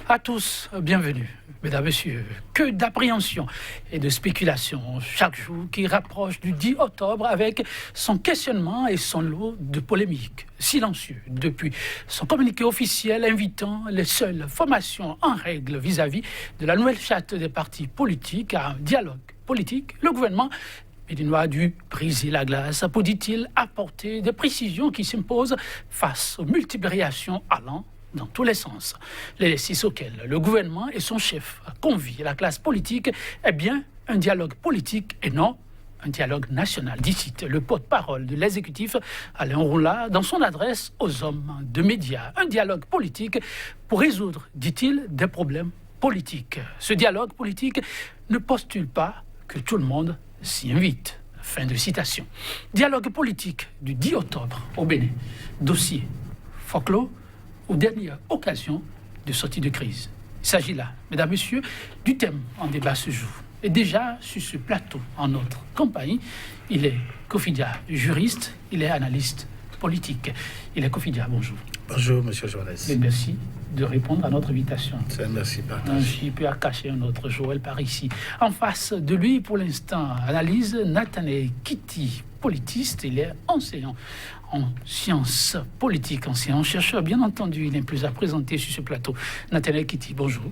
À tous, bienvenue. Mesdames, Messieurs, que d'appréhension et de spéculation chaque jour qui rapproche du 10 octobre avec son questionnement et son lot de polémiques silencieux depuis son communiqué officiel invitant les seules formations en règle vis-à-vis de la nouvelle charte des partis politiques à un dialogue politique. Le gouvernement béninois a dû briser la glace pour, dit-il, apporter des précisions qui s'imposent face aux multiples réactions allant dans tous les sens. L'exercice auquel le gouvernement et son chef convient la classe politique est bien un dialogue politique et non un dialogue national, dit le porte-parole de l'exécutif Alain Roula dans son adresse aux hommes de médias. Un dialogue politique pour résoudre, dit-il, des problèmes politiques. Ce dialogue politique ne postule pas que tout le monde s'y invite. Fin de citation. Dialogue politique du 10 octobre au Bénin. Dossier folklore aux dernières occasions de sortie de crise. Il s'agit là, mesdames, messieurs, du thème en débat ce jour. Et déjà, sur ce plateau, en notre compagnie, il est Kofidia, juriste, il est analyste politique. Il est Kofidia, bonjour. Bonjour, monsieur Joannès. Et merci de répondre à notre invitation. C'est un merci partagé. J'y peux cacher un autre Joël par ici. En face de lui, pour l'instant, analyse Nathanaël Kitty, politiste. Il est enseignant en sciences politiques, enseignant-chercheur. Bien entendu, il n'est plus à présenter sur ce plateau. Nathanaël Kitty, bonjour.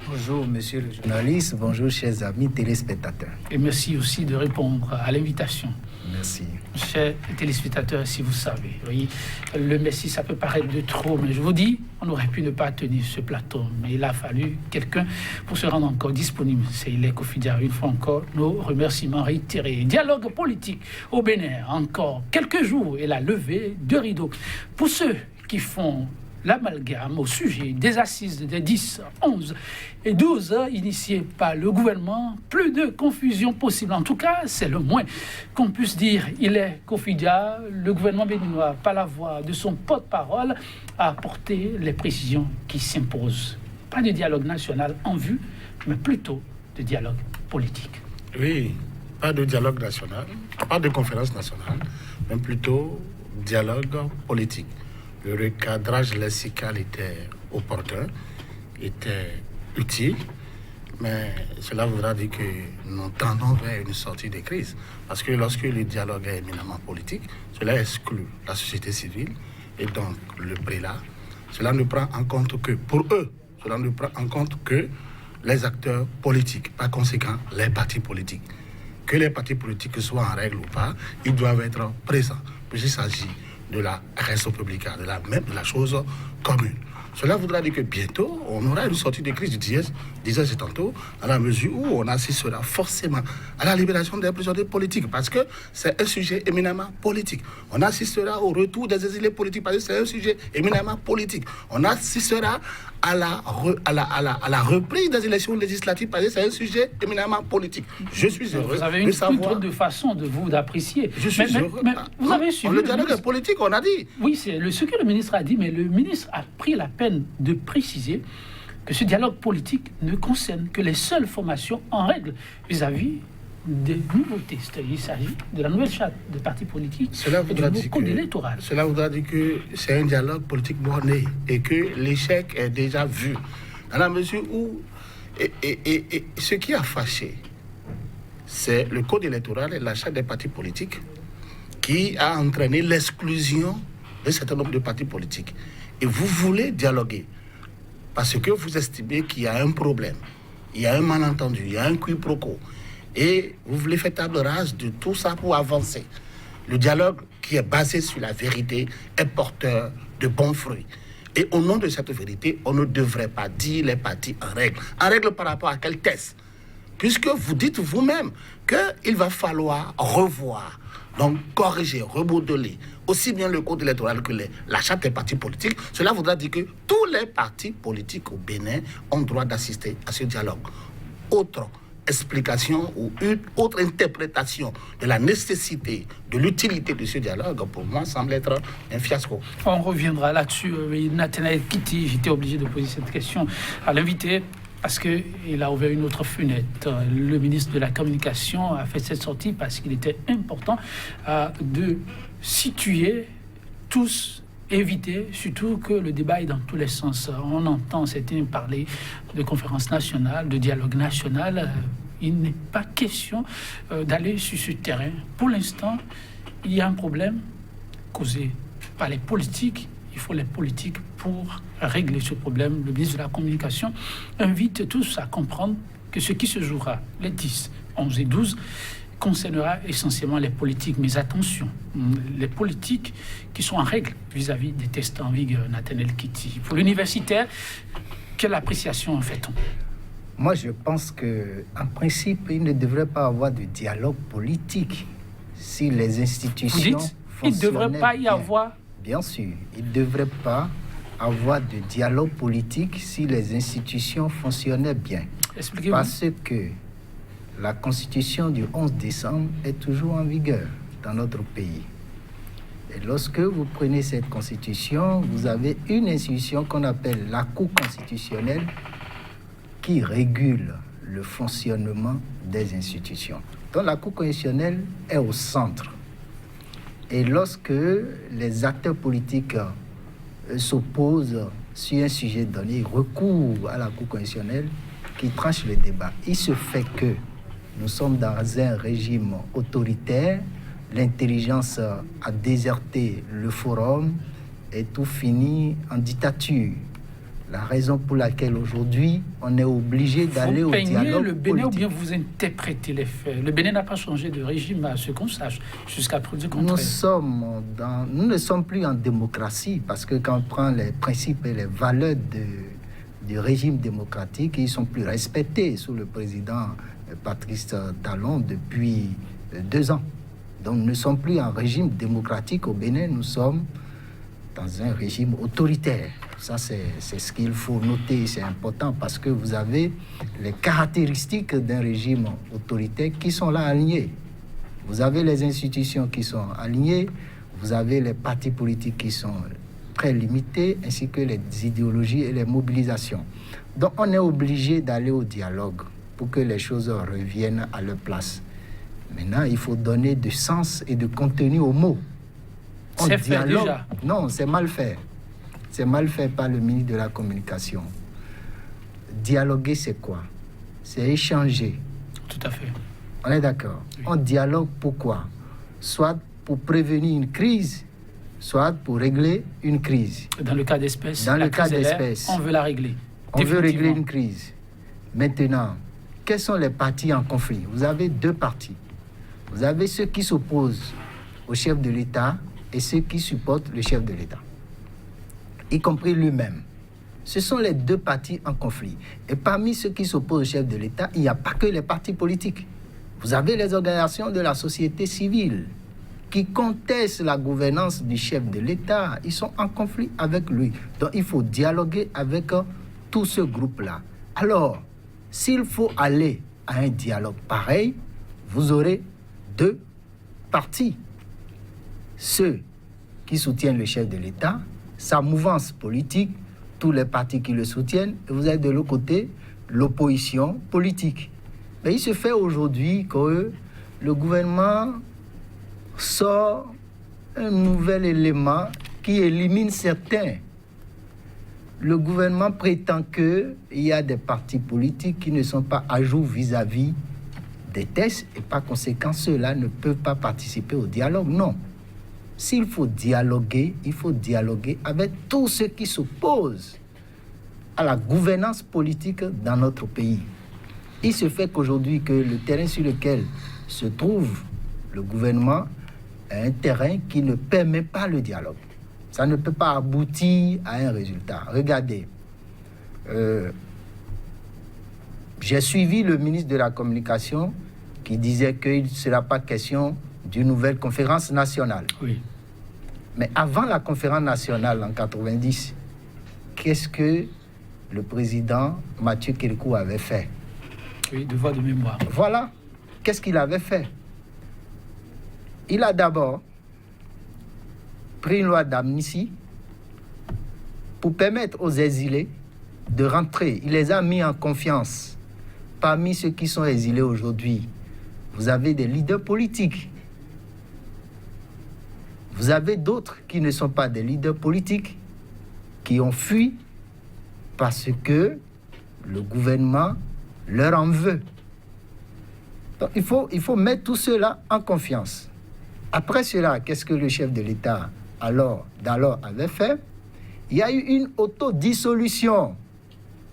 Bonjour, monsieur le journaliste. Bonjour, chers amis téléspectateurs. Et merci aussi de répondre à l'invitation. Merci. Chers téléspectateurs, si vous savez, oui, le merci, ça peut paraître de trop, mais je vous dis, on aurait pu ne pas tenir ce plateau, mais il a fallu quelqu'un pour se rendre encore disponible. C'est Ilé Kofidia, une fois encore, nos remerciements réitérés. Dialogue politique au Bénin, encore quelques jours, et la levée de rideau. Pour ceux qui font l'amalgame au sujet des assises des 10, 11 et 12 initiées par le gouvernement, plus de confusion possible. En tout cas, c'est le moins qu'on puisse dire. Il est Kofidia, le gouvernement béninois, par la voix de son porte-parole, a apporté les précisions qui s'imposent. Pas de dialogue national en vue, mais plutôt de dialogue politique. Oui, pas de dialogue national, pas de conférence nationale, mais plutôt dialogue politique. Le recadrage lexical était opportun, était utile, mais cela voudra dire que nous tendons vers une sortie de crise. Parce que lorsque le dialogue est éminemment politique, cela exclut la société civile et donc le prélat. Cela ne prend en compte que, pour eux, cela ne prend en compte que les acteurs politiques, par conséquent les partis politiques. Que les partis politiques soient en règle ou pas, ils doivent être présents. Puisqu'il s'agit de la res publica, de la chose commune. Cela voudra dire que bientôt, on aura une sortie de crise, disais-je tantôt, à la mesure où on assistera forcément à la libération des prisonniers politiques, parce que c'est un sujet éminemment politique. On assistera au retour des exilés politiques, parce que c'est un sujet éminemment politique. On assistera à la reprise des élections législatives, parce que c'est un sujet éminemment politique. Je suis heureux. Vous avez une toute de façon d'apprécier. Je suis heureux. Mais vous avez suivi le dialogue politique, on a dit. Oui, c'est ce que le ministre a dit, mais le ministre a pris la peine de préciser que ce dialogue politique ne concerne que les seules formations en règle vis-à-vis des nouveautés. Il s'agit de la nouvelle charte des partis politiques et du nouveau code électoral. Cela voudra dire que c'est un dialogue politique borné et que l'échec est déjà vu. Dans la mesure où... Et ce qui a fâché, c'est le code électoral et la charte des partis politiques qui a entraîné l'exclusion d'un certain nombre de partis politiques. Et vous voulez dialoguer parce que vous estimez qu'il y a un problème, il y a un malentendu, il y a un quiproquo. Et vous voulez faire table rase de tout ça pour avancer. Le dialogue qui est basé sur la vérité est porteur de bons fruits. Et au nom de cette vérité, on ne devrait pas dire les partis en règle. En règle par rapport à quel test? Puisque vous dites vous-même qu'il va falloir revoir, donc corriger, remodeler aussi bien le code électoral que la charte des partis politiques. Cela voudra dire que tous les partis politiques au Bénin ont droit d'assister à ce dialogue. Autre explication ou une autre interprétation de la nécessité, de l'utilité de ce dialogue, pour moi, semble être un fiasco. On reviendra là-dessus. Nathanaël Kitty, j'étais obligé de poser cette question à l'invité parce qu'il a ouvert une autre fenêtre. Le ministre de la Communication a fait cette sortie parce qu'il était important de situer tous éviter surtout que le débat est dans tous les sens. On entend certains parler de conférence nationale, de dialogue national. Il n'est pas question d'aller sur ce terrain. Pour l'instant, il y a un problème causé par les politiques. Il faut les politiques pour régler ce problème. Le ministre de la Communication invite tous à comprendre que ce qui se jouera les 10, 11 et 12 concernera essentiellement les politiques. Mais attention, les politiques qui sont en règle vis-à-vis des tests en vigueur, Nathaniel Kitty. Pour l'universitaire, quelle appréciation en fait-on? Moi, je pense qu'en principe, il ne devrait pas avoir de dialogue politique si les institutions Vous dites, il ne devrait pas y avoir... Bien sûr, il ne devrait pas avoir de dialogue politique si les institutions fonctionnaient bien. Expliquez-vous. Parce que la Constitution du 11 décembre est toujours en vigueur dans notre pays. Et lorsque vous prenez cette Constitution, vous avez une institution qu'on appelle la Cour constitutionnelle qui régule le fonctionnement des institutions. Donc la Cour constitutionnelle est au centre. Et lorsque les acteurs politiques s'opposent sur un sujet donné, ils recourent à la Cour constitutionnelle qui tranche le débat. Il se fait que nous sommes dans un régime autoritaire, l'intelligence a déserté le forum et tout finit en dictature. La raison pour laquelle aujourd'hui on est obligé d'aller au dialogue le Bénin politique. ou bien vous interprétez les faits? Le Bénin n'a pas changé de régime à ce qu'on sache, jusqu'à preuve du contraire. Nous ne sommes plus en démocratie parce que quand on prend les principes et les valeurs du régime démocratique, ils sont plus respectés sous le président Patrice Talon depuis 2 ans. Donc nous ne sommes plus en régime démocratique au Bénin, nous sommes dans un régime autoritaire. Ça, c'est ce qu'il faut noter, c'est important parce que vous avez les caractéristiques d'un régime autoritaire qui sont là alignées. Vous avez les institutions qui sont alignées, vous avez les partis politiques qui sont très limités, ainsi que les idéologies et les mobilisations. Donc, on est obligé d'aller au dialogue pour que les choses reviennent à leur place. Maintenant, il faut donner du sens et de contenu aux mots. C'est fait déjà. Non, c'est mal fait. C'est mal fait par le ministre de la Communication. Dialoguer, c'est quoi? C'est échanger. Tout à fait. On est d'accord. Oui. On dialogue pourquoi? Soit pour prévenir une crise, soit pour régler une crise. Dans le cas d'espèce, on veut la régler. On veut régler une crise. Maintenant, quels sont les partis en conflit? Vous avez 2 partis. Vous avez ceux qui s'opposent au chef de l'État et ceux qui supportent le chef de l'État, y compris lui-même. Ce sont les 2 partis en conflit. Et parmi ceux qui s'opposent au chef de l'État, il n'y a pas que les partis politiques. Vous avez les organisations de la société civile qui contestent la gouvernance du chef de l'État. Ils sont en conflit avec lui. Donc il faut dialoguer avec tout ce groupe-là. Alors, s'il faut aller à un dialogue pareil, vous aurez 2 partis. Ceux qui soutiennent le chef de l'État, sa mouvance politique, tous les partis qui le soutiennent, et vous avez de l'autre côté l'opposition politique. Mais il se fait aujourd'hui que le gouvernement sort un nouvel élément qui élimine certains. Le gouvernement prétend qu'il y a des partis politiques qui ne sont pas à jour vis-à-vis des tests et par conséquent ceux-là ne peuvent pas participer au dialogue. Non. S'il faut dialoguer, il faut dialoguer avec tous ceux qui s'opposent à la gouvernance politique dans notre pays. Il se fait qu'aujourd'hui, que le terrain sur lequel se trouve le gouvernement est un terrain qui ne permet pas le dialogue. Ça ne peut pas aboutir à un résultat. Regardez, j'ai suivi le ministre de la Communication qui disait qu'il ne sera pas question d'une nouvelle conférence nationale. Oui. Mais avant la conférence nationale en 90, qu'est-ce que le président Mathieu Kérékou avait fait? Oui, devoir de mémoire. Voilà. Qu'est-ce qu'il avait fait? Il a d'abord pris une loi d'amnistie pour permettre aux exilés de rentrer. Il les a mis en confiance. Parmi ceux qui sont exilés aujourd'hui, vous avez des leaders politiques. Vous avez d'autres qui ne sont pas des leaders politiques, qui ont fui parce que le gouvernement leur en veut. Donc, il faut mettre tout cela en confiance. Après cela, qu'est-ce que le chef de l'État d'alors avait fait? Il y a eu une autodissolution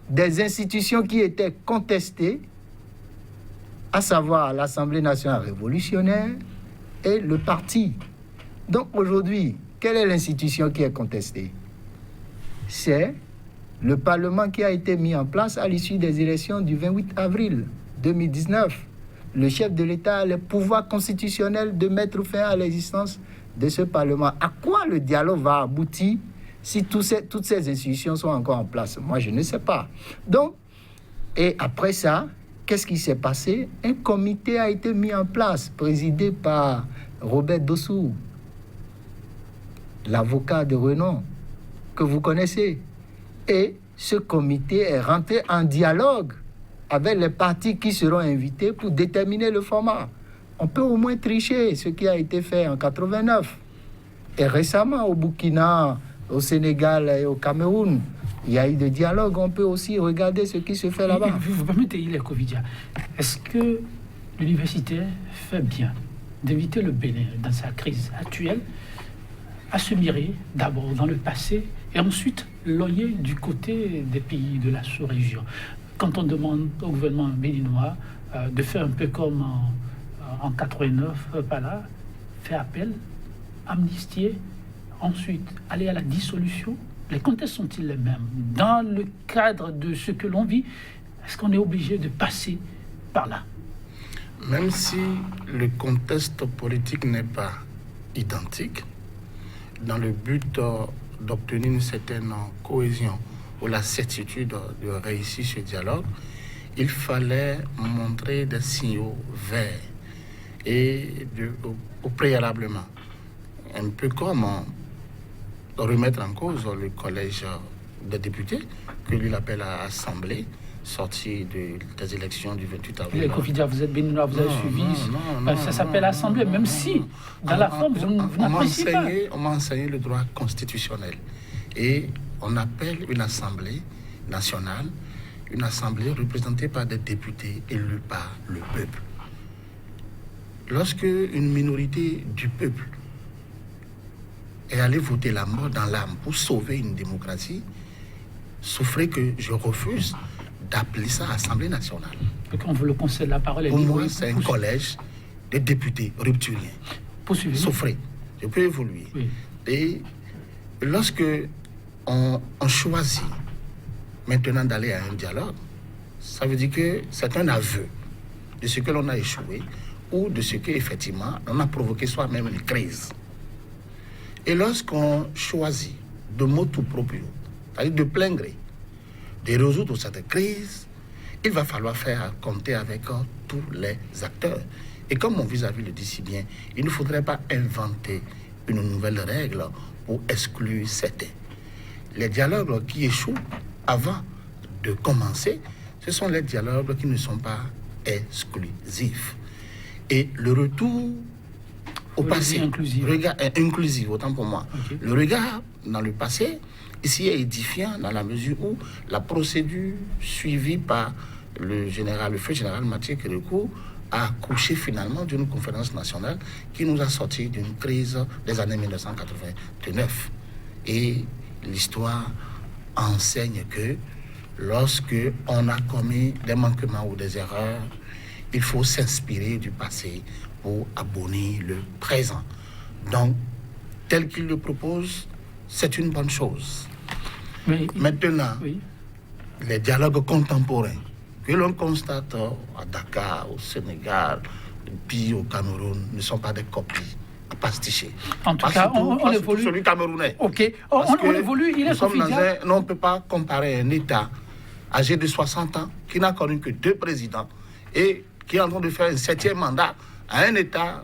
des institutions qui étaient contestées, à savoir l'Assemblée nationale révolutionnaire et le parti. Donc aujourd'hui, quelle est l'institution qui est contestée? C'est le Parlement qui a été mis en place à l'issue des élections du 28 avril 2019. Le chef de l'État a le pouvoir constitutionnel de mettre fin à l'existence de ce Parlement. À quoi le dialogue va aboutir si toutes ces institutions sont encore en place? Moi, je ne sais pas. Donc, et après ça, qu'est-ce qui s'est passé? Un comité a été mis en place, présidé par Robert Dossou, l'avocat de renom que vous connaissez. Et ce comité est rentré en dialogue avec les partis qui seront invités pour déterminer le format. On peut au moins tricher ce qui a été fait en 89. Et récemment, au Burkina, au Sénégal et au Cameroun, il y a eu des dialogues. On peut aussi regarder ce qui se fait là-bas. Vous permettez, il est Covidia. Est-ce que l'université fait bien d'éviter le Bénin dans sa crise actuelle, à se mirer d'abord dans le passé et ensuite loyer du côté des pays de la sous-région? Quand on demande au gouvernement béninois de faire un peu comme en 89, par là, faire appel, amnistier, ensuite aller à la dissolution, les contextes sont-ils les mêmes? Dans le cadre de ce que l'on vit, est-ce qu'on est obligé de passer par là? Même si le contexte politique n'est pas identique, dans le but d'obtenir une certaine cohésion ou la certitude de réussir ce dialogue, il fallait montrer des signaux verts et préalablement, un peu comme remettre en cause le collège des députés, que lui appelle à Assemblée, sorti des élections du 28 avril. Les Covidia, vous êtes béninois, vous avez suivi. Ça s'appelle Assemblée, même si, dans la forme, vous n'appréciez pas. On m'a enseigné le droit constitutionnel. Et on appelle une Assemblée nationale, une Assemblée représentée par des députés élus par le peuple. Lorsque une minorité du peuple est allée voter la mort dans l'âme pour sauver une démocratie, souffrez que je refuse d'appeler ça Assemblée nationale. Quand vous le concède, la parole est pour libre. moi, c'est un collège de députés rupturiens. Poursuivez. Souffrez, je peux évoluer. Oui. Et lorsque on choisit maintenant d'aller à un dialogue, ça veut dire que c'est un aveu de ce que l'on a échoué ou de ce qu'effectivement on a provoqué soi-même une crise. Et lorsqu'on choisit de motu proprio, c'est-à-dire de plein gré, de résoudre cette crise, il va falloir faire compter avec tous les acteurs. Et comme mon vis-à-vis le dit si bien, il ne faudrait pas inventer une nouvelle règle pour exclure certains. Les dialogues qui échouent avant de commencer, ce sont les dialogues qui ne sont pas exclusifs. Et le retour au passé, inclusif, autant pour moi. Okay. Le regard dans le passé, ici, est édifiant dans la mesure où la procédure suivie par le feu général Mathieu Kérékou a accouché finalement d'une conférence nationale qui nous a sorti d'une crise des années 1989. Et l'histoire enseigne que lorsque on a commis des manquements ou des erreurs, il faut s'inspirer du passé pour abonner le présent. Donc, tel qu'il le propose, c'est une bonne chose. Mais, maintenant, oui. Les dialogues contemporains que l'on constate à Dakar, au Sénégal, puis au Cameroun, ne sont pas des copies à pasticher. En tout cas, on évolue. Celui camerounais. Ok, on évolue, il est suffisant. On ne peut pas comparer un État âgé de 60 ans qui n'a connu que 2 présidents et qui est en train de faire un 7e mandat à un État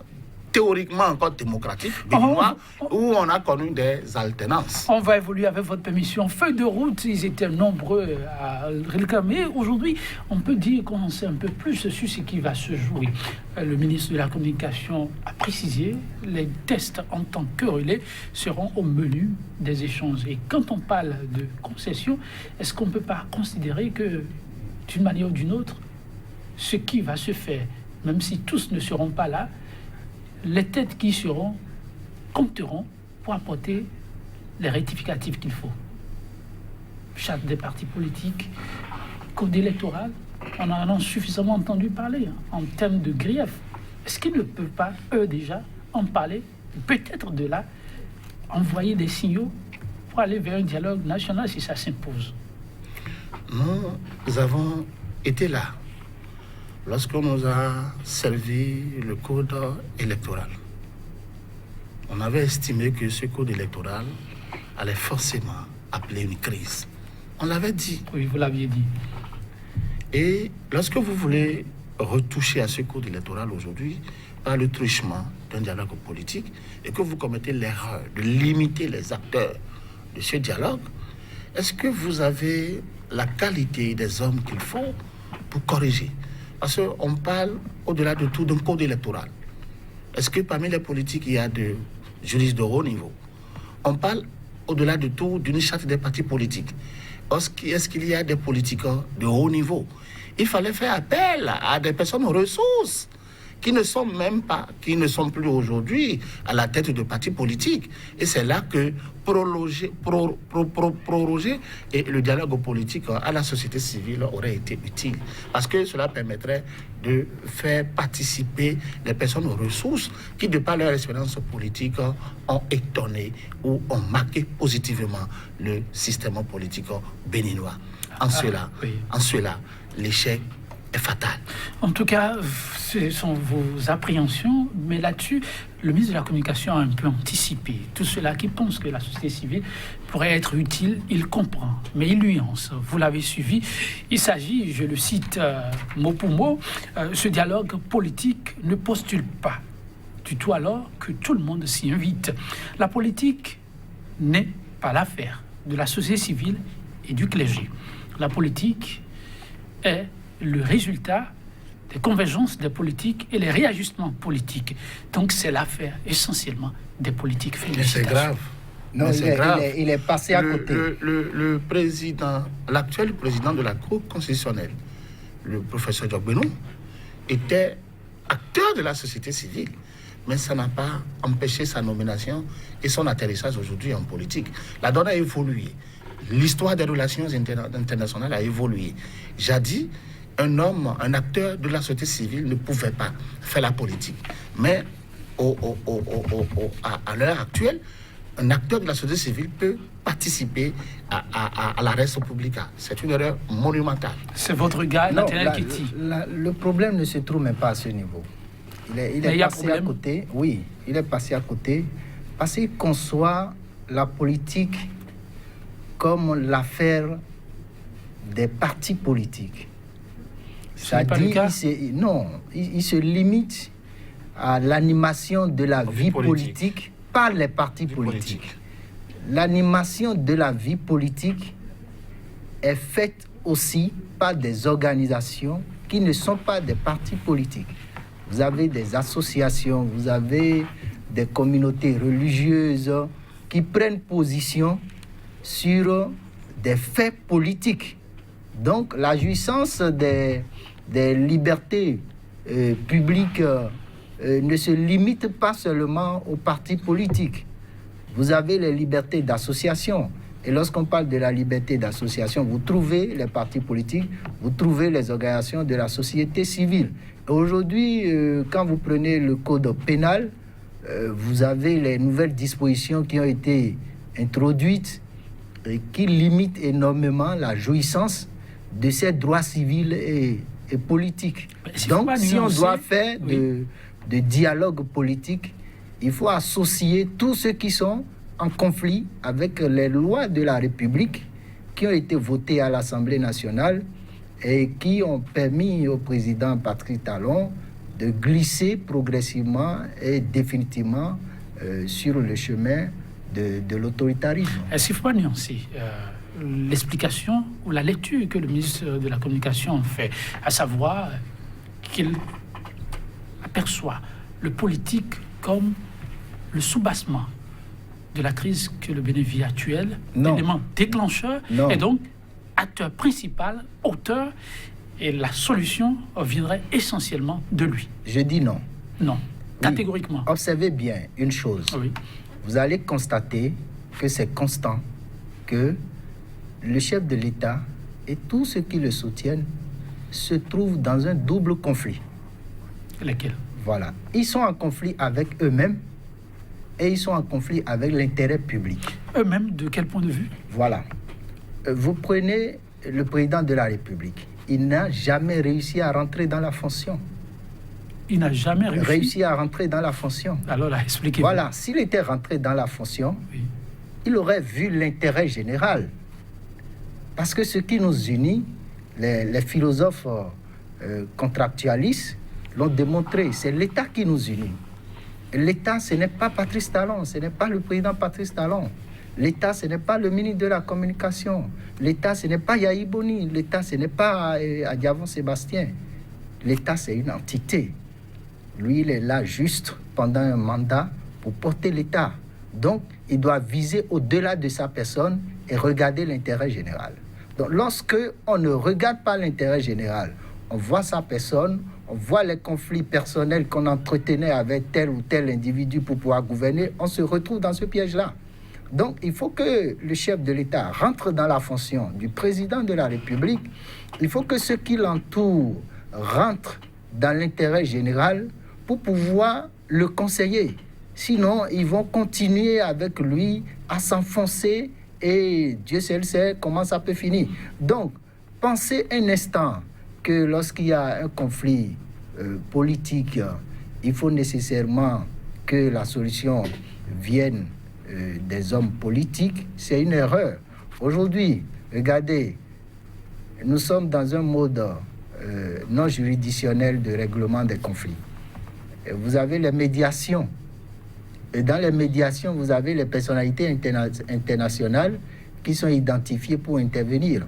théoriquement encore démocratique, béninois, où on a connu des alternances. On va évoluer avec votre permission. Feuille de route, ils étaient nombreux à réclamer. Aujourd'hui, on peut dire qu'on en sait un peu plus sur ce qui va se jouer. Le ministre de la Communication a précisé les tests en tant que relais seront au menu des échanges. Et quand on parle de concession, est-ce qu'on ne peut pas considérer que, d'une manière ou d'une autre, ce qui va se faire, même si tous ne seront pas là, les têtes qui seront compteront pour apporter les rectificatifs qu'il faut. Charte des partis politiques, code électoral, on en a suffisamment entendu parler en termes de grief. Est-ce qu'ils ne peuvent pas, eux déjà, en parler, peut-être de là, envoyer des signaux pour aller vers un dialogue national si ça s'impose? Nous avons été là lorsqu'on nous a servi le code électoral. On avait estimé que ce code électoral allait forcément appeler une crise. On l'avait dit. Oui, vous l'aviez dit. Et lorsque vous voulez retoucher à ce code électoral aujourd'hui par le truchement d'un dialogue politique et que vous commettez l'erreur de limiter les acteurs de ce dialogue, est-ce que vous avez la qualité des hommes qu'il faut pour corriger? Parce qu'on parle au-delà de tout d'un code électoral. Est-ce que parmi les politiques, il y a des juristes de haut niveau? On parle au-delà de tout d'une charte des partis politiques. Est-ce qu'il y a des politiques de haut niveau? Il fallait faire appel à des personnes aux ressources qui ne sont même pas, qui ne sont plus aujourd'hui à la tête de partis politiques. Et c'est là que proroger et le dialogue politique à la société civile aurait été utile. Parce que cela permettrait de faire participer les personnes aux ressources qui, de par leur expérience politique, ont étonné ou ont marqué positivement le système politique béninois. En cela, l'échec est fatal. En tout cas, ce sont vos appréhensions, mais là-dessus, le ministre de la Communication a un peu anticipé. Tout cela qui pense que la société civile pourrait être utile, il comprend, mais il nuance. Vous l'avez suivi. Il s'agit, je le cite mot pour mot, ce dialogue politique ne postule pas du tout alors que tout le monde s'y invite. La politique n'est pas l'affaire de la société civile et du clergé. La politique est le résultat des convergences des politiques et les réajustements politiques. Donc c'est l'affaire essentiellement des politiques. Mais c'est grave. Non, il est passé à côté. Le président, l'actuel président de la Cour constitutionnelle, le professeur Diop Benou, était acteur de la société civile. Mais ça n'a pas empêché sa nomination et son atterrissage aujourd'hui en politique. La donne a évolué. L'histoire des relations internationales a évolué. Jadis, un homme, un acteur de la société civile ne pouvait pas faire la politique. Mais à l'heure actuelle, un acteur de la société civile peut participer à la res publica. C'est une erreur monumentale. C'est votre gars, Nathaniel Kitty. Le problème ne se trouve même pas à ce niveau. Il est passé à côté. Oui, il est passé à côté parce qu'il conçoit la politique comme l'affaire des partis politiques. C'est-à-dire, il se limite à l'animation de la vie politique par les partis politiques. L'animation de la vie politique est faite aussi par des organisations qui ne sont pas des partis politiques. Vous avez des associations, vous avez des communautés religieuses qui prennent position sur des faits politiques. Donc, la jouissance des libertés publiques ne se limite pas seulement aux partis politiques. Vous avez les libertés d'association. Et lorsqu'on parle de la liberté d'association, vous trouvez les partis politiques, vous trouvez les organisations de la société civile. Aujourd'hui, quand vous prenez le code pénal, vous avez les nouvelles dispositions qui ont été introduites et qui limitent énormément la jouissance de ces droits civils et politiques. Donc, si on doit faire de dialogue politique, il faut associer tous ceux qui sont en conflit avec les lois de la République qui ont été votées à l'Assemblée nationale et qui ont permis au président Patrick Talon de glisser progressivement et définitivement sur le chemin de l'autoritarisme. Est-ce qu'il ne faut pas nuancer l'explication ou la lecture que le ministre de la Communication fait, à savoir qu'il aperçoit le politique comme le soubassement de la crise que le Bénin vit actuelle, élément déclencheur, et donc acteur principal, auteur, et la solution viendrait essentiellement de lui? Je dis non. Non, catégoriquement. Oui. Observez bien une chose. Oui. Vous allez constater que c'est constant, que le chef de l'État et tous ceux qui le soutiennent se trouvent dans un double conflit. Lesquels? Voilà. Ils sont en conflit avec eux-mêmes et ils sont en conflit avec l'intérêt public. Eux-mêmes, de quel point de vue? Voilà. Vous prenez le président de la République. Il n'a jamais réussi à rentrer dans la fonction. Il n'a jamais réussi à rentrer dans la fonction. Alors là, expliquez-vous. Voilà. S'il était rentré dans la fonction, il aurait vu l'intérêt général. Parce que ce qui nous unit, les philosophes contractualistes l'ont démontré, c'est l'État qui nous unit. L'État, ce n'est pas Patrice Talon, ce n'est pas le président Patrice Talon. L'État, ce n'est pas le ministre de la Communication. L'État, ce n'est pas Yahi Boni. L'État, ce n'est pas Adiavon Sébastien. L'État, c'est une entité. Lui, il est là juste pendant un mandat pour porter l'État. Donc, il doit viser au-delà de sa personne et regarder l'intérêt général. Donc, lorsque on ne regarde pas l'intérêt général, on voit sa personne, on voit les conflits personnels qu'on entretenait avec tel ou tel individu pour pouvoir gouverner, on se retrouve dans ce piège-là. Donc, il faut que le chef de l'État rentre dans la fonction du président de la République. Il faut que ceux qui l'entourent rentrent dans l'intérêt général pour pouvoir le conseiller. Sinon, ils vont continuer avec lui à s'enfoncer et Dieu seul sait comment ça peut finir. Donc, pensez un instant que lorsqu'il y a un conflit politique, il faut nécessairement que la solution vienne des hommes politiques, c'est une erreur. Aujourd'hui, regardez, nous sommes dans un mode non juridictionnel de règlement des conflits. Et vous avez les médiations. Et dans les médiations, vous avez les personnalités internationales qui sont identifiées pour intervenir.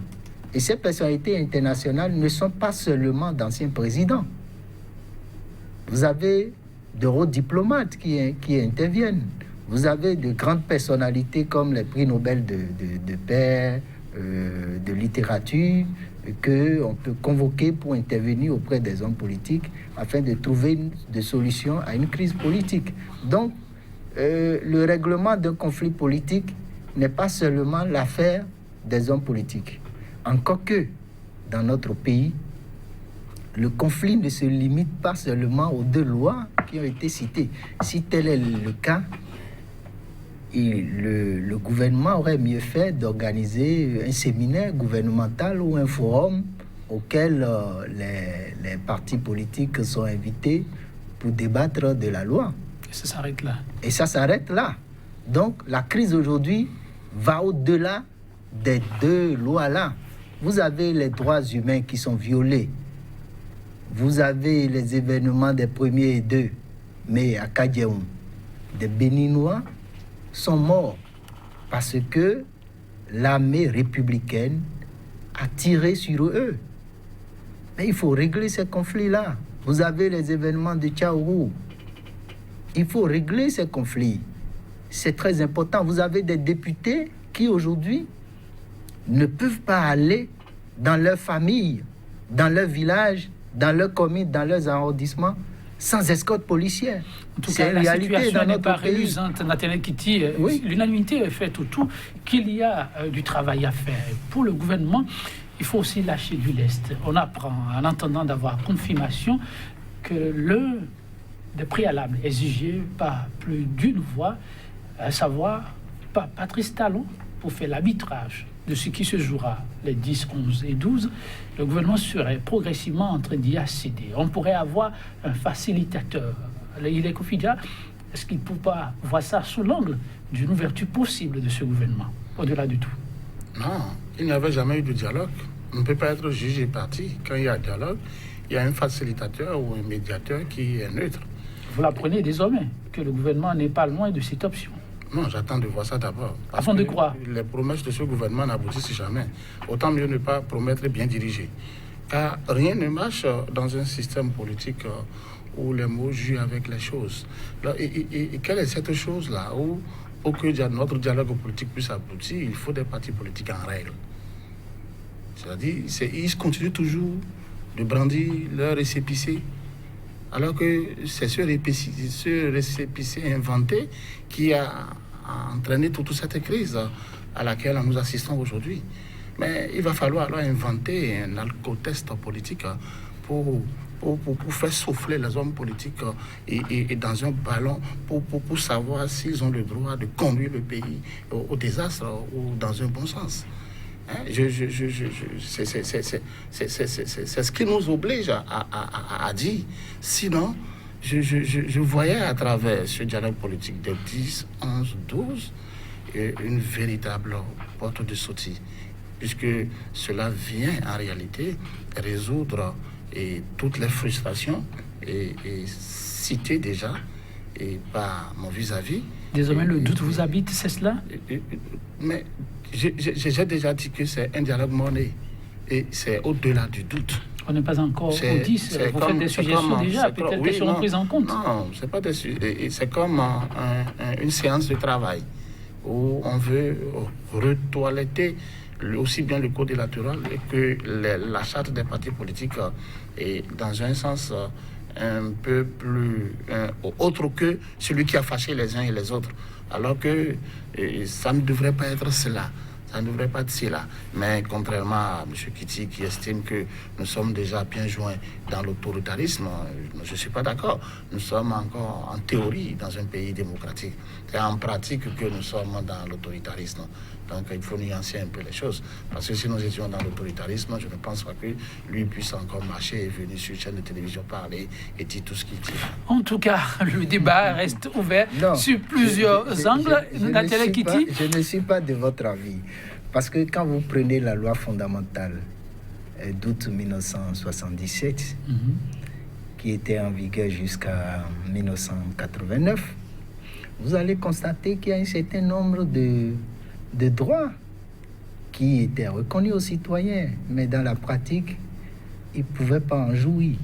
Et ces personnalités internationales ne sont pas seulement d'anciens présidents. Vous avez de hauts diplomates qui interviennent. Vous avez de grandes personnalités comme les prix Nobel de paix, de littérature, qu'on peut convoquer pour intervenir auprès des hommes politiques afin de trouver des solutions à une crise politique. Donc, le règlement d'un conflit politique n'est pas seulement l'affaire des hommes politiques. Encore que, dans notre pays, le conflit ne se limite pas seulement aux 2 lois qui ont été citées. Si tel est le cas, le gouvernement aurait mieux fait d'organiser un séminaire gouvernemental ou un forum auquel les partis politiques sont invités pour débattre de la loi. Et ça s'arrête là. Et ça s'arrête là. Donc, la crise aujourd'hui va au-delà des 2 lois-là. Vous avez les droits humains qui sont violés. Vous avez les événements des 1er et 2 mai à Kadiaoum. Des Béninois sont morts parce que l'armée républicaine a tiré sur eux. Mais il faut régler ces conflits-là. Vous avez les événements de Tchaourou. Il faut régler ces conflits. C'est très important. Vous avez des députés qui aujourd'hui ne peuvent pas aller dans leur famille, dans leur village, dans leur commune, dans leurs arrondissements, sans escorte policière. En tout cas, la situation n'est pas rélusante, Nathaniel Kiti. Oui. L'unanimité est faite autour qu'il y a du travail à faire. Pour le gouvernement, il faut aussi lâcher du lest. On apprend, en attendant d'avoir confirmation, que des préalables exigés par plus d'une voix, à savoir par Patrice Talon, pour faire l'arbitrage de ce qui se jouera les 10, 11 et 12, le gouvernement serait progressivement en train d'y accéder. On pourrait avoir un facilitateur. Il est Kofi. Est-ce qu'il ne peut pas voir ça sous l'angle d'une ouverture possible de ce gouvernement, au-delà du tout? Non, il n'y avait jamais eu de dialogue. On ne peut pas être juge et parti quand il y a dialogue. il y a un facilitateur ou un médiateur qui est neutre. Vous l'apprenez désormais, que le gouvernement n'est pas loin de cette option. Non, j'attends de voir ça d'abord. Avant de croire. Les promesses de ce gouvernement n'aboutissent jamais. Autant mieux ne pas promettre et bien diriger. Car rien ne marche dans un système politique où les mots jouent avec les choses. Là, et quelle est cette chose-là où, pour que notre dialogue politique puisse aboutir, il faut des partis politiques en règle. C'est-à-dire, ils continuent toujours de brandir leur récépissé, alors que c'est ce récépissé inventé qui a entraîné toute cette crise à laquelle nous assistons aujourd'hui. Mais il va falloir alors inventer un alcotest politique pour faire souffler les hommes politiques et dans un ballon pour savoir s'ils ont le droit de conduire le pays au désastre ou dans un bon sens. Hein? C'est ce qui nous oblige à dire. Sinon, je voyais à travers ce dialogue politique de 10, 11, 12 une véritable porte de sortie, puisque cela vient en réalité résoudre toutes les frustrations et citées déjà par mon vis-à-vis. Désormais, le doute vous habite, c'est cela? Mais j'ai déjà dit que c'est un dialogue monnaie et c'est au-delà du doute. On n'est pas encore au 10, vous faites des suggestions déjà, peut-être qu'elles seront prises en compte. Non, c'est pas c'est comme une séance de travail où on veut retoiletter aussi bien le code électoral que la charte des partis politiques et dans un sens un peu plus autre que celui qui a fâché les uns et les autres, alors que ça ne devrait pas être cela. Ça ne devrait pas être cela. Mais contrairement à M. Kiti qui estime que nous sommes déjà bien joints dans l'autoritarisme, je ne suis pas d'accord. Nous sommes encore en théorie dans un pays démocratique. C'est en pratique que nous sommes dans l'autoritarisme. Donc il faut nuancer un peu les choses. Parce que si nous étions dans l'autoritarisme, je ne pense pas que lui puisse encore marcher et venir sur une chaîne de télévision parler et dire tout ce qu'il dit. En tout cas, le débat reste ouvert sur plusieurs angles. Je ne suis pas de votre avis. Parce que quand vous prenez la loi fondamentale d'août 1977, qui était en vigueur jusqu'à 1989, vous allez constater qu'il y a un certain nombre de droits qui étaient reconnus aux citoyens, mais dans la pratique, ils ne pouvaient pas en jouir.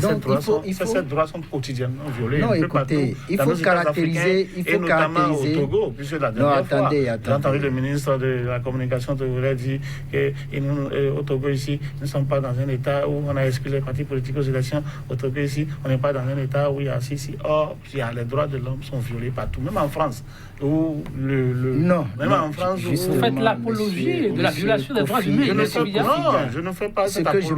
Donc, ces droits sont quotidiennement violés. Non, écoutez, il faut caractériser. Et notamment au Togo, puisque la dernière fois, j'ai entendu le ministre de la Communication togolais dire qu'au Togo ici, nous ne sommes pas dans un état où on a exclu les partis politiques aux élections. Au Togo ici, on n'est pas dans un état où il y a Or, les droits de l'homme sont violés partout, même en France. Où vous faites l'apologie de la violation des droits humains. Je ne fais pas cette apologie.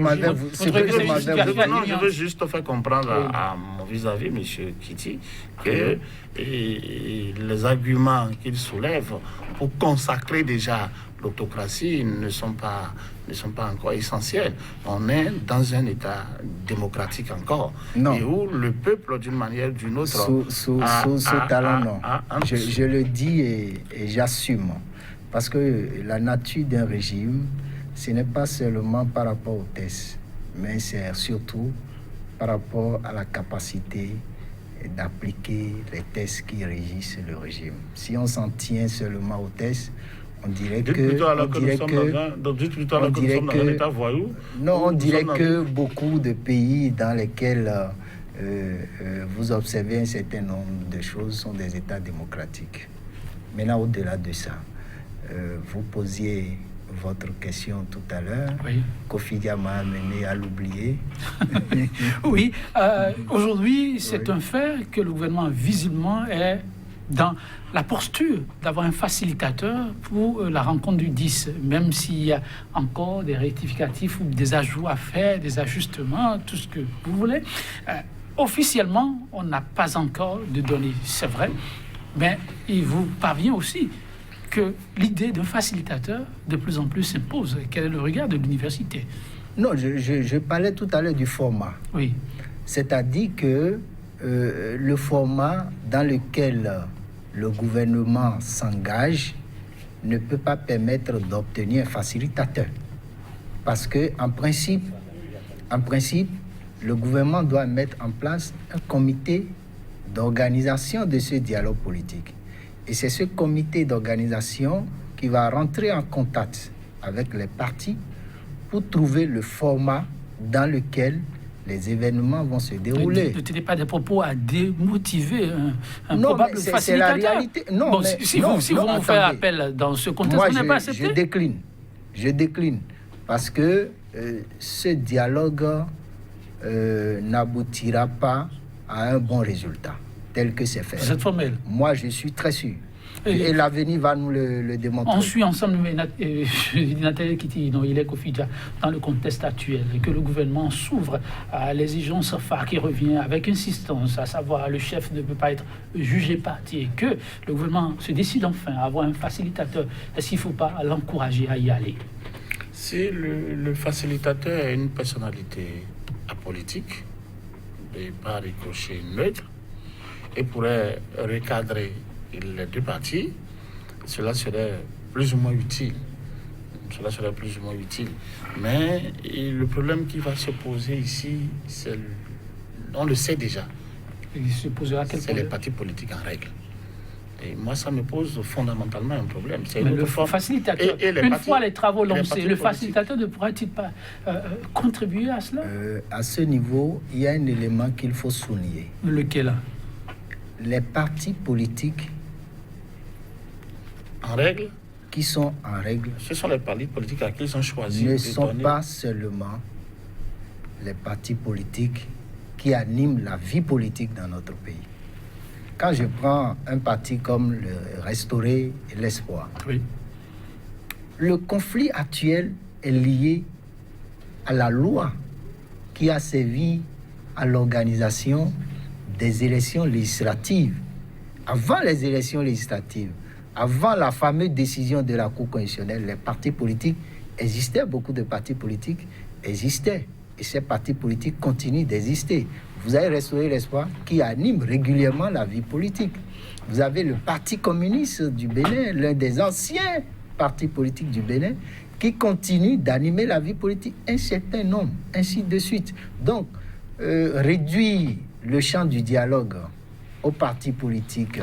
Je veux juste faire comprendre à mon vis-à-vis, M. Kiti, que les arguments qu'il soulève pour consacrer déjà l'autocratie ne sont pas encore essentiels. On est dans un état démocratique encore, et où le peuple, d'une manière ou d'une autre... Sous talent, non. Je le dis et j'assume. Parce que la nature d'un régime, ce n'est pas seulement par rapport aux tests, mais c'est surtout par rapport à la capacité d'appliquer les tests qui régissent le régime. Si on s'en tient seulement aux tests, on dirait que beaucoup de pays dans lesquels vous observez un certain nombre de choses sont des États démocratiques. Maintenant, au-delà de ça, vous posiez votre question tout à l'heure. Oui. Kofi m'a amené à l'oublier. Oui, aujourd'hui, c'est un fait que le gouvernement, visiblement, est dans la posture d'avoir un facilitateur pour la rencontre du 10, même s'il y a encore des rectificatifs ou des ajouts à faire, des ajustements, tout ce que vous voulez. Officiellement, on n'a pas encore de données, c'est vrai, mais il vous parvient aussi que l'idée d'un facilitateur de plus en plus s'impose. Quel est le regard de l'université? Non, je parlais tout à l'heure du format. Oui. C'est-à-dire que le format dans lequel le gouvernement s'engage ne peut pas permettre d'obtenir un facilitateur. Parce que, en principe, le gouvernement doit mettre en place un comité d'organisation de ce dialogue politique. Et c'est ce comité d'organisation qui va rentrer en contact avec les partis pour trouver le format dans lequel les événements vont se dérouler. Ne tenez pas des propos à démotiver un non, probable c'est facilitateur. la réalité. Non, bon, mais, si vous faites appel dans ce contexte, moi, vous n'êtes pas accepté. Je décline. Parce que ce dialogue n'aboutira pas à un bon résultat, tel que c'est fait. Vous êtes formel. Moi, je suis très sûr. Et l'avenir va nous le démontrer. On suit ensemble Nathalie Kitty, Ilek Kofidja, dans le contexte actuel, et que le gouvernement s'ouvre à l'exigence phare qui revient avec insistance, à savoir le chef ne peut pas être jugé parti, et que le gouvernement se décide enfin à avoir un facilitateur. Est-ce qu'il ne faut pas l'encourager à y aller? Si le facilitateur a une personnalité apolitique, et pas ricochet neutre, et pourrait recadrer les deux parties, cela serait plus ou moins utile. Mais le problème qui va se poser ici, on le sait déjà. Il se posera quel problème? C'est les partis politiques en règle. Et moi, ça me pose fondamentalement un problème. Mais le facilitateur, une fois les travaux lancés, le facilitateur ne pourra-t-il pas contribuer à cela? À ce niveau, il y a un élément qu'il faut souligner. Lequel? Les partis politiques en règle, qui sont en règle, ce sont les partis politiques à qui ils ont choisi ne sont pas seulement les partis politiques qui animent la vie politique dans notre pays. Quand je prends un parti comme le Restaurer et l'Espoir, oui. Le conflit actuel est lié à la loi qui a servi à l'organisation des élections législatives. Avant les élections législatives, avant la fameuse décision de la Cour constitutionnelle, les partis politiques existaient, beaucoup de partis politiques existaient. Et ces partis politiques continuent d'exister. Vous avez Restaurer l'Espoir qui anime régulièrement la vie politique. Vous avez le Parti communiste du Bénin, l'un des anciens partis politiques du Bénin, qui continue d'animer la vie politique, un certain nombre, ainsi de suite. Donc, réduire le champ du dialogue aux partis politiques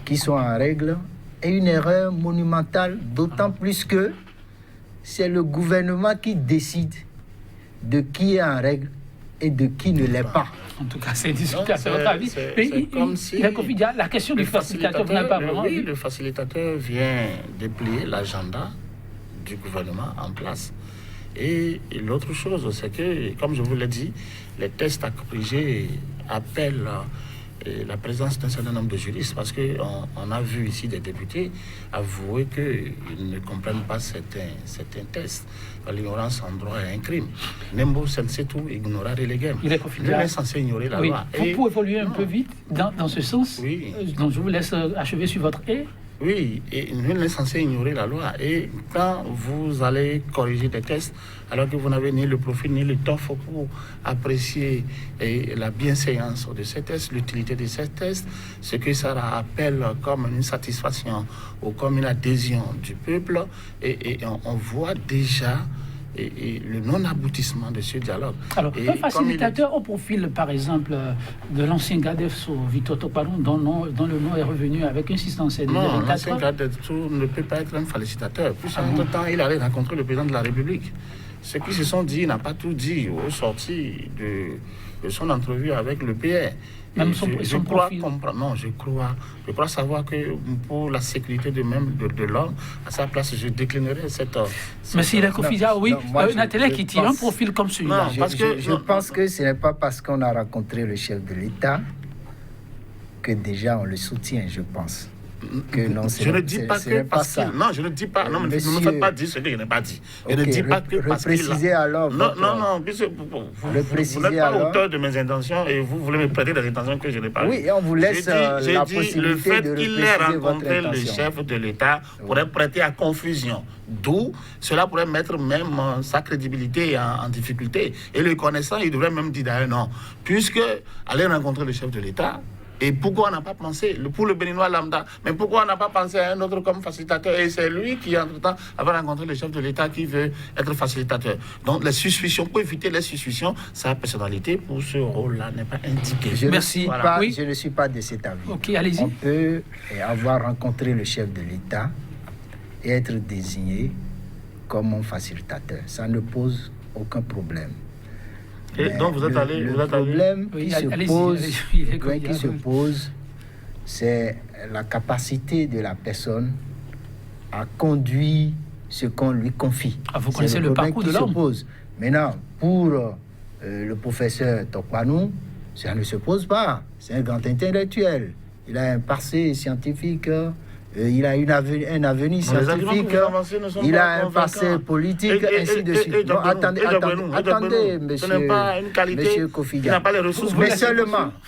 qui sont en règle est une erreur monumentale, d'autant plus que c'est le gouvernement qui décide de qui est en règle et de qui ne l'est pas. En tout cas, c'est discutable, c'est votre avis. Mais comme si la question du facilitateur, vous n'avez pas vraiment... Oui, le facilitateur vient déplier l'agenda du gouvernement en place. Et l'autre chose, c'est que, comme je vous l'ai dit, les tests à corriger appellent la présence d'un certain nombre de juristes, parce qu'on a vu ici des députés avouer qu'ils ne comprennent pas certains tests. L'ignorance en droit est un crime. Nembo Sensetu ignorare legem. Il est censé ignorer la loi. Vous pouvez évoluer un peu vite dans ce sens. Oui. Donc je vous laisse achever sur votre et. Oui, et nul n'est censé ignorer la loi. Et quand vous allez corriger des tests, alors que vous n'avez ni le profil ni le TOEFL pour apprécier la bienséance de ces tests, l'utilité de ces tests, ce que ça appelle comme une satisfaction ou comme une adhésion du peuple, et on voit déjà le non-aboutissement de ce dialogue. Alors, un facilitateur au profil, par exemple, de l'ancien Gadefso, Victor Tokparon, dont le nom est revenu avec insistance. Non, l'ancien Gadefso ne peut pas être un facilitateur. Puis en même temps, il allait rencontrer le président de la République. Ceux qui se sont dit, il n'a pas tout dit au sorti de son entrevue avec le PR. Même son profil. Je crois savoir que pour la sécurité de l'homme, à sa place, je déclinerai cette mais s'il est confident, oui, Nathalie qui tire un profil comme celui-là. Je pense que ce n'est pas parce qu'on a rencontré le chef de l'État que déjà on le soutient, je pense. Que non, je ne dis pas que parce que... Non, je ne dis pas... Non, mais ne me faites pas dire ce que je n'ai pas dit. Je ne dis pas que parce que... Reprécisez alors... Non, vous n'êtes pas auteur de mes intentions et vous voulez me prêter des intentions que je n'ai pas. Oui, et on vous laisse la possibilité le fait de qu'il ait rencontré le chef de l'État pourrait prêter à confusion. D'où cela pourrait mettre même sa crédibilité en difficulté. Et le connaissant, il devrait même dire d'ailleurs non. Puisque aller rencontrer le chef de l'État, Et pourquoi on n'a pas pensé, pour le Béninois lambda, mais pourquoi on n'a pas pensé à un autre comme facilitateur? Et c'est lui qui, entre-temps, avait rencontré le chef de l'État qui veut être facilitateur. Donc, les suspicions, pour éviter les suspicions, sa personnalité pour ce rôle-là n'est pas indiquée. Merci. Je ne suis pas de cet avis. Ok, allez-y. On peut avoir rencontré le chef de l'État et être désigné comme un facilitateur. Ça ne pose aucun problème. Et donc vous êtes allé... Le problème qui se pose, c'est la capacité de la personne à conduire ce qu'on lui confie. Vous connaissez le parcours de l'homme. Maintenant, pour le professeur Tokpanou, ça ne se pose pas. C'est un grand intellectuel. Il a un passé scientifique... il a un avenir scientifique, il a un passé politique, ainsi de suite. Non, attendez, monsieur, ce n'est pas une qualité, monsieur Kofi. Il n'a pas les ressources.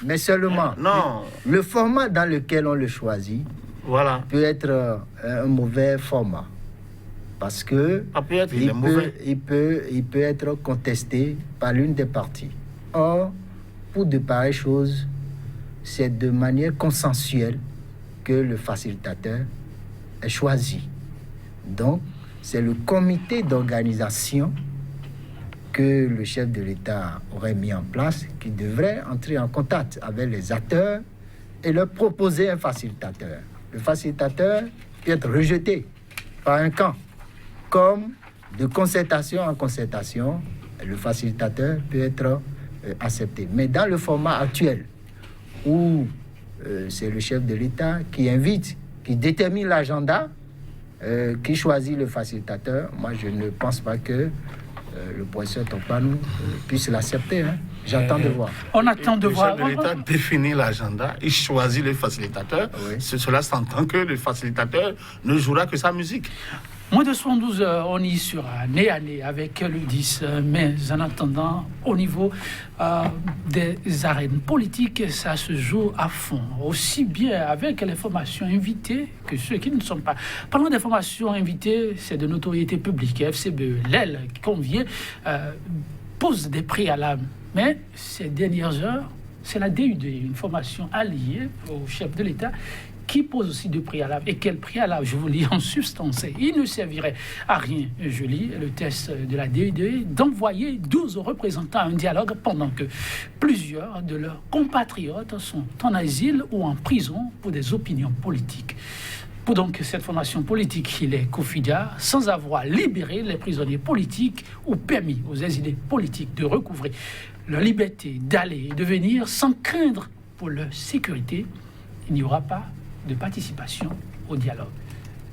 Mais seulement, non. Le format dans lequel on le choisit peut être un mauvais format. Parce que il peut être contesté par l'une des parties. Or, pour de pareilles choses, c'est de manière consensuelle que le facilitateur est choisi. Donc, c'est le comité d'organisation que le chef de l'État aurait mis en place qui devrait entrer en contact avec les acteurs et leur proposer un facilitateur. Le facilitateur peut être rejeté par un camp, comme de concertation en concertation, le facilitateur peut être accepté. Mais dans le format actuel, où c'est le chef de l'État qui invite, qui détermine l'agenda, qui choisit le facilitateur. Moi, je ne pense pas que le professeur Tokpanou puisse l'accepter. Hein. J'attends de voir. On attend de voir. Le chef de l'État définit l'agenda, il choisit le facilitateur. Oui. Cela s'entend que le facilitateur ne jouera que sa musique. Moins de 72 heures, on y sera nez à nez avec le 10. Mais en attendant, au niveau des arènes politiques, ça se joue à fond. Aussi bien avec les formations invitées que ceux qui ne sont pas. Parlant des formations invitées, c'est de notoriété publique. FCBE, l'aile qu'on vient, pose des préalables. Mais ces dernières heures, c'est la DUD, une formation alliée au chef de l'État, qui pose aussi de préalables. Et quel préalable? Je vous lis en substance. Il ne servirait à rien, je lis le test de la DUD, d'envoyer 12 représentants à un dialogue pendant que plusieurs de leurs compatriotes sont en asile ou en prison pour des opinions politiques. Pour donc cette formation politique, il est Kofidia, sans avoir libéré les prisonniers politiques ou permis aux exilés politiques de recouvrer leur liberté d'aller et de venir sans craindre pour leur sécurité, il n'y aura pas de participation au dialogue.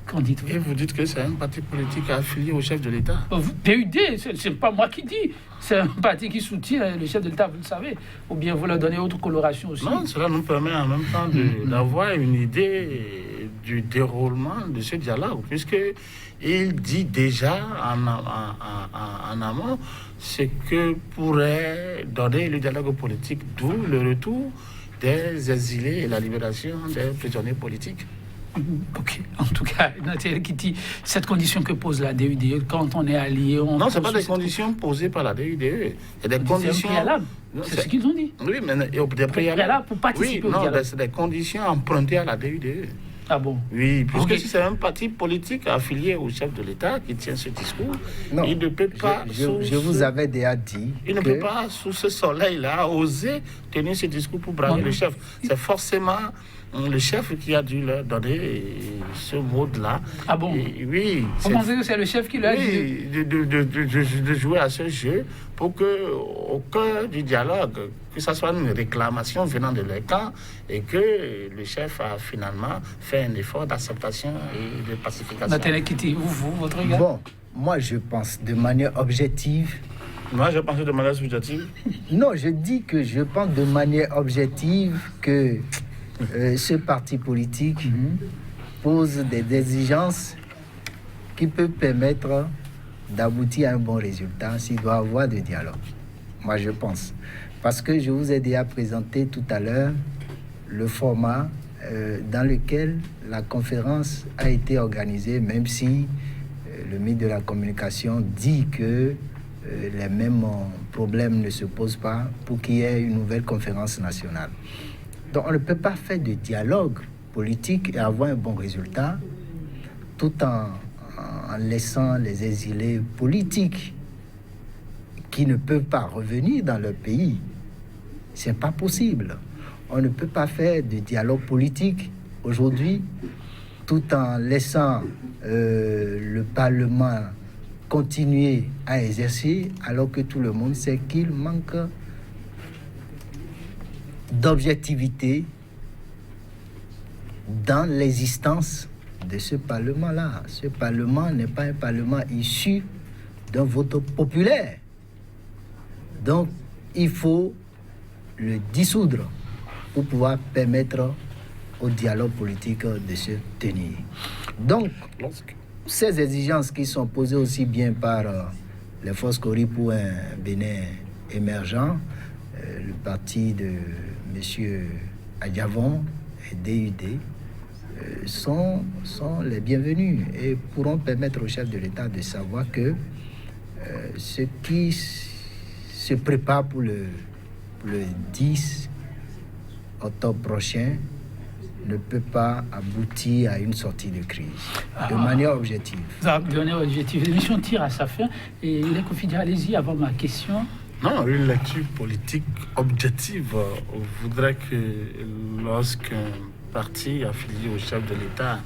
Qu'en dites-vous? Et vous dites que c'est un parti politique affilié au chef de l'État? PUD, c'est pas moi qui dis. C'est un parti qui soutient le chef de l'État, vous le savez. Ou bien vous leur donnez autre coloration aussi. Non, cela nous permet en même temps d'avoir une idée du déroulement de ce dialogue, puisqu'il dit déjà en amont ce que pourrait donner le dialogue politique, d'où le retour des exilés et la libération des prisonniers politiques. Ok, en tout cas, qui dit cette condition que pose la DUDE, quand on est allié... Non, ce n'est pas des conditions posées par la DUDE. C'est des conditions... C'est ce qu'ils ont dit. Oui, mais des préalables pour participer au dialogue. C'est des conditions empruntées à la DUDE. Ah bon? Oui, puisque si c'est un parti politique affilié au chef de l'État qui tient ce discours, non, il ne peut pas... Je vous avais déjà dit... Il ne peut pas, sous ce soleil-là, oser tenir ce discours pour braver le chef. C'est forcément le chef qui a dû leur donner ce mot-là. Ah bon? Oui. Vous pensez que c'est le chef qui l'a dit? Oui, de jouer à ce jeu pour qu'au cœur du dialogue, que ce soit une réclamation venant de leur camp et que le chef a finalement fait un effort d'acceptation et de pacification. Nathalie Kitty, votre regard? Bon, moi je pense de manière objective. Moi je pense de manière subjective. Non, je dis que je pense de manière objective que ce parti politique pose des exigences qui peuvent permettre d'aboutir à un bon résultat s'il doit avoir de dialogue. Moi, je pense. Parce que je vous ai déjà présenté tout à l'heure le format dans lequel la conférence a été organisée, même si le ministre de la Communication dit que les mêmes problèmes ne se posent pas pour qu'il y ait une nouvelle conférence nationale. Donc on ne peut pas faire de dialogue politique et avoir un bon résultat tout en laissant les exilés politiques qui ne peuvent pas revenir dans leur pays. C'est pas possible. On ne peut pas faire de dialogue politique aujourd'hui tout en laissant le Parlement continuer à exercer alors que tout le monde sait qu'il manque d'objectivité dans l'existence de ce Parlement-là. Ce Parlement n'est pas un Parlement issu d'un vote populaire. Donc, il faut le dissoudre pour pouvoir permettre au dialogue politique de se tenir. Donc, ces exigences qui sont posées aussi bien par les forces Cori pour un Bénin émergent, le parti de M. Adjavon et DUD, sont les bienvenus et pourront permettre au chef de l'État de savoir que ce qui se prépare pour le 10 octobre prochain ne peut pas aboutir à une sortie de crise de manière objective. De manière objective. L'émission tire à sa fin et il est confiné. Allez-y avant ma question. Non, une lecture politique objective voudrait que lorsqu'un parti affilié au chef de l'État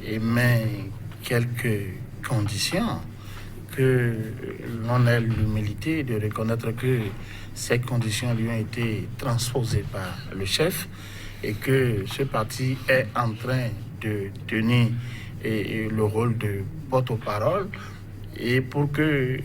émet quelques conditions, que l'on ait l'humilité de reconnaître que ces conditions lui ont été transposées par le chef et que ce parti est en train de tenir le rôle de porte-parole et pour que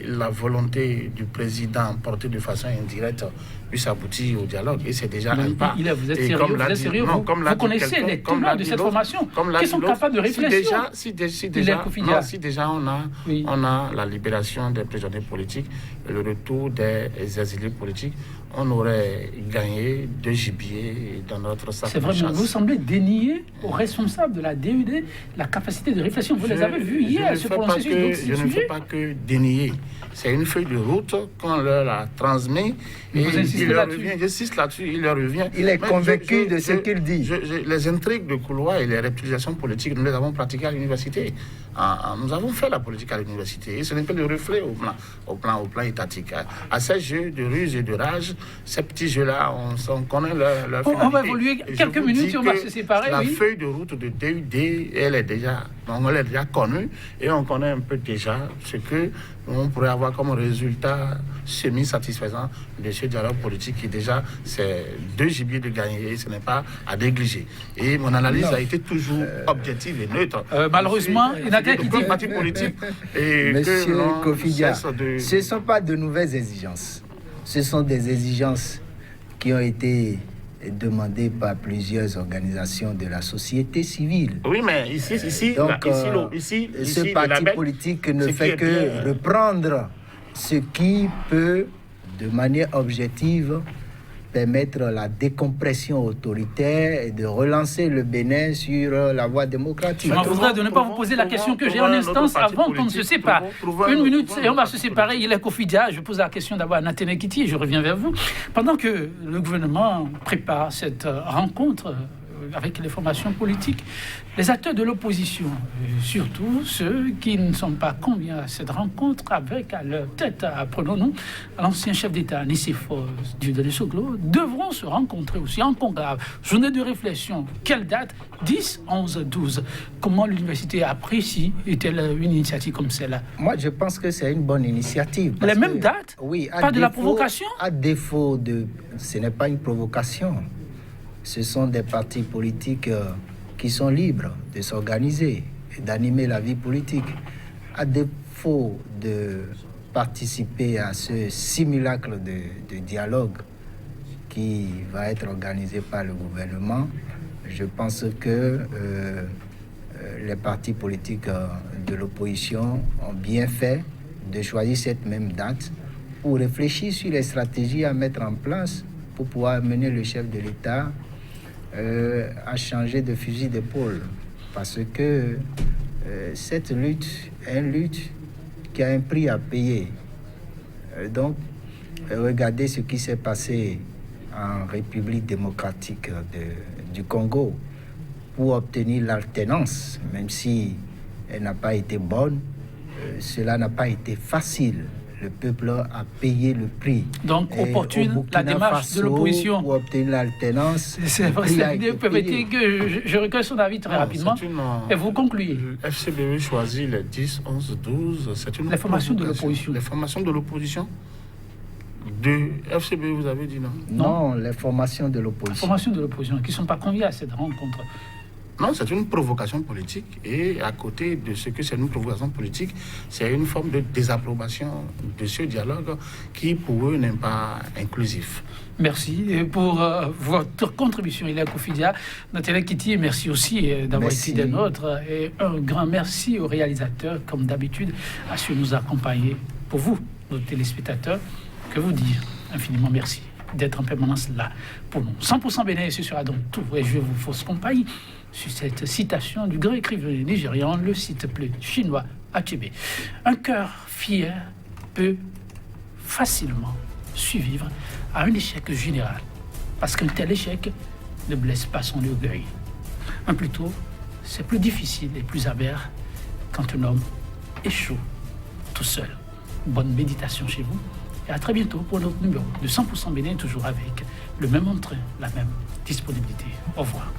la volonté du président portée de façon indirecte puisse aboutir au dialogue. Et c'est déjà un pas. Vous êtes sérieux, vous êtes sérieux. Vous connaissez les tenants de cette formation qui sont capables de réfléchir. Si déjà on a la libération des prisonniers politiques, le retour des exilés politiques, on aurait gagné de gibier dans notre sac. C'est vrai, mais vous semblez dénier aux responsables de la DUD la capacité de réflexion. Vous les avez vus hier se prononcer sur d'autres sujets. Je ne fais pas que dénier. C'est une feuille de route qu'on leur a transmise. Et il leur revient, j'insiste là-dessus, il leur revient. Il est convaincu de ce qu'il dit. Les intrigues de couloir et les réutilisations politiques, nous les avons pratiquées à l'université. Nous avons fait la politique à l'université. Et ce n'est pas le reflet au plan étatique. À ces jeux de ruse et de rage, ces petits jeux-là, on connaît leur finalité. On va évoluer quelques minutes et on va se séparer. La feuille de route de DUD, elle est déjà connue et on connaît un peu déjà ce que on pourrait avoir comme résultat semi-satisfaisant de ce dialogue politique qui déjà, c'est 2 gibiers de gagner, ce n'est pas à négliger. Et mon analyse a été toujours objective et neutre. Malheureusement, il y en a qui disent... parti politique et Monsieur Kofidia, de... ce ne sont pas de nouvelles exigences. Ce sont des exigences qui ont été demandées par plusieurs organisations de la société civile. Oui, mais ici ce parti politique ne fait que reprendre ce qui peut, de manière objective, permettre la décompression autoritaire et de relancer le Bénin sur la voie démocratique. Je m'en voudrais de ne pas vous poser la question que j'ai en instance avant qu'on ne se sépare. Une minute et on va se séparer. Il est Kofidia. Je pose la question d'abord à Nathalie Kitty et je reviens vers vous. Pendant que le gouvernement prépare cette rencontre avec les formations politiques, les acteurs de l'opposition, surtout ceux qui ne sont pas conviés à cette rencontre, avec à leur tête, apprenons-nous, l'ancien chef d'État, Nicéphore Dieudonné Soglo, devront se rencontrer aussi en conclave. Journée de réflexion. Quelle date? 10, 11, 12. Comment l'université apprécie est-elle une initiative comme celle-là? Moi, je pense que c'est une bonne initiative. Les mêmes dates? Oui. Pas de la provocation? À défaut de... Ce n'est pas une provocation. Ce sont des partis politiques qui sont libres de s'organiser et d'animer la vie politique. À défaut de participer à ce simulacre de dialogue qui va être organisé par le gouvernement, je pense que les partis politiques de l'opposition ont bien fait de choisir cette même date pour réfléchir sur les stratégies à mettre en place pour pouvoir mener le chef de l'État à changer de fusil d'épaule. Parce que cette lutte est une lutte qui a un prix à payer. Donc, regardez ce qui s'est passé en République démocratique du Congo pour obtenir l'alternance, même si elle n'a pas été bonne, cela n'a pas été facile. Le peuple a payé le prix. Donc, opportune la démarche de l'opposition. Pour obtenir l'alternance. C'est vrai, que je recueille son avis très rapidement. Et vous concluez. Le FCBE choisit les 10, 11, 12. C'est une formation de l'opposition. Les formations de l'opposition de FCBE, vous avez dit non? Non, les formations de l'opposition. Les formations de l'opposition qui ne sont pas conviées à cette rencontre. Non, c'est une provocation politique. Et à côté de ce que c'est une provocation politique, c'est une forme de désapprobation de ce dialogue qui, pour eux, n'est pas inclusif. Merci pour votre contribution, Hilaire Kofidia. Nathalie Kitty, merci aussi d'avoir été des nôtres. Et un grand merci aux réalisateurs, comme d'habitude, à su nous accompagner. Pour vous, nos téléspectateurs, que vous dire infiniment merci d'être en permanence là pour nous. 100% Bénin, ce sera donc tout. Et je vous fausse compagnie sur cette citation du grand écrivain nigérian, le site plus chinois Achebe. Un cœur fier peut facilement survivre à un échec général, parce qu'un tel échec ne blesse pas son orgueil. Plutôt, c'est plus difficile et plus amer quand un homme échoue tout seul. Bonne méditation chez vous. Et à très bientôt pour notre numéro de 100% Bénin, toujours avec le même entrain, la même disponibilité. Au revoir.